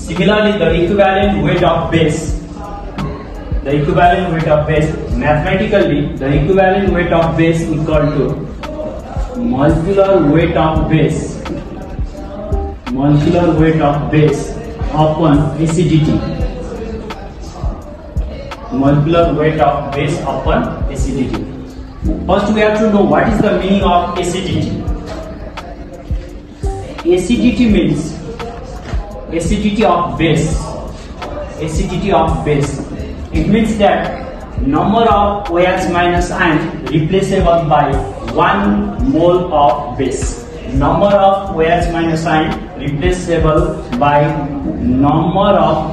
Similarly, the equivalent weight of base, mathematically, the equivalent weight of base equal to molecular weight of base upon acidity. Molecular weight of base upon acidity. First, we have to know what is the meaning of acidity. Acidity means acidity of base. It means that number of OH minus ion replaceable by 1 mole of base. Number of OH minus ion replaceable by number of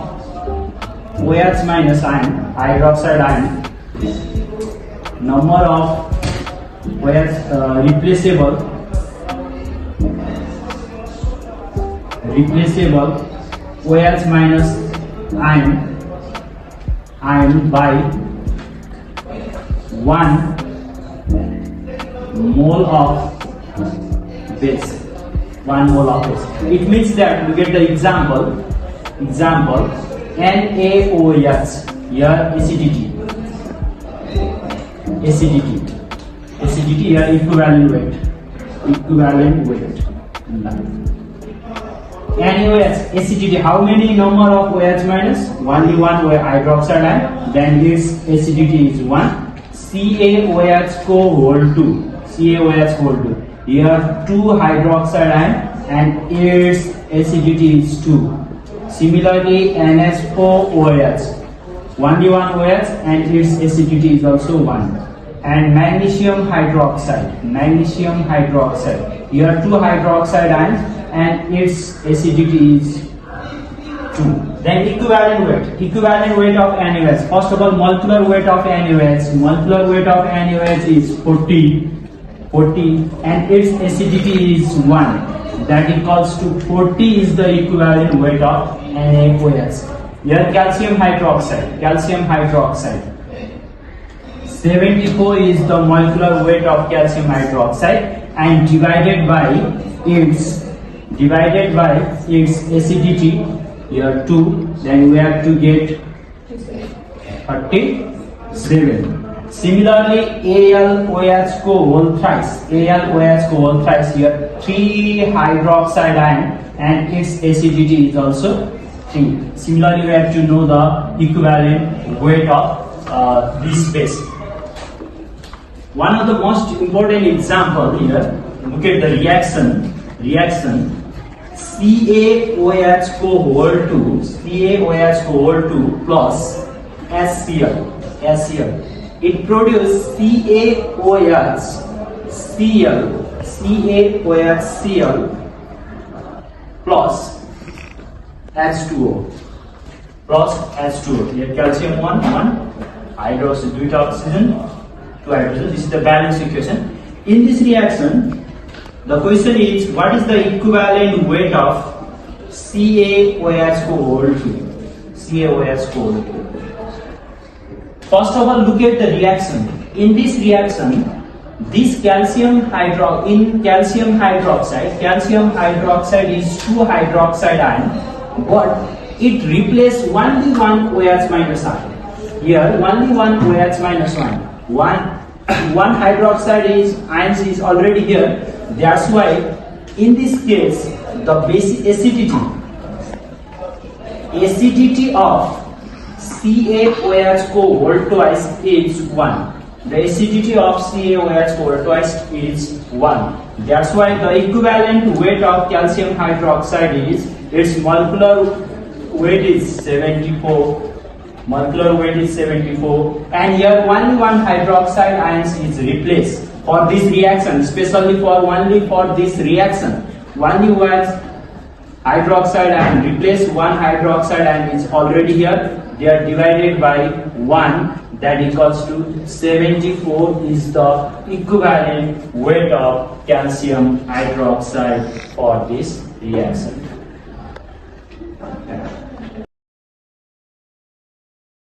OH minus ion, hydroxide ion. Number of OH replaceable OH minus ion by 1 mole of base. 1 mole of base. It means that we get the example NaOH, here acidity here equivalent weight. NaOH, acidity, how many number of OH minus? Only one hydroxide ion, then its acidity is 1. CaOH whole 2. Here 2 hydroxide ion and its acidity is 2. Similarly, NSOOH, only one OH and its acidity is also 1. And magnesium hydroxide, here 2 hydroxide ions and its acidity is 2. Then equivalent weight of NaOH. First of all, molecular weight of NaOH is 40 and its acidity is 1. That equals to 40 is the equivalent weight of NaOH. Here calcium hydroxide. 74 is the molecular weight of calcium hydroxide and divided by its acidity, here 2, then we have to get 37. Similarly, AlOH whole thrice, here 3 hydroxide ion and its acidity is also 3. Similarly, we have to know the equivalent weight of this base. One of the most important example here, look at the reaction CaOH whole 2 plus HCl. It produces CaOHCl plus H2O. Here calcium 1, hydroxide, 2 oxygen, 2 hydrogen. This is the balance equation. In this reaction, the question is, what is the equivalent weight of CaOH whole 2? First of all, look at the reaction. In this reaction, this calcium hydroxide is 2 hydroxide ion, but it replaces only 1 OH minus ion. Here, only 1 OH minus 1. One hydroxide ions is already here. That's why, in this case, the basic acidity of CaOH whole twice is 1. The acidity of CaOH whole twice is 1. That's why the equivalent weight of calcium hydroxide is, its molecular weight is 74. And here only 1 hydroxide ions is replaced for this reaction, especially only for this reaction. Only 1 hydroxide ion replace 1 hydroxide ion is already here. They are divided by 1, that equals to 74 is the equivalent weight of calcium hydroxide for this reaction.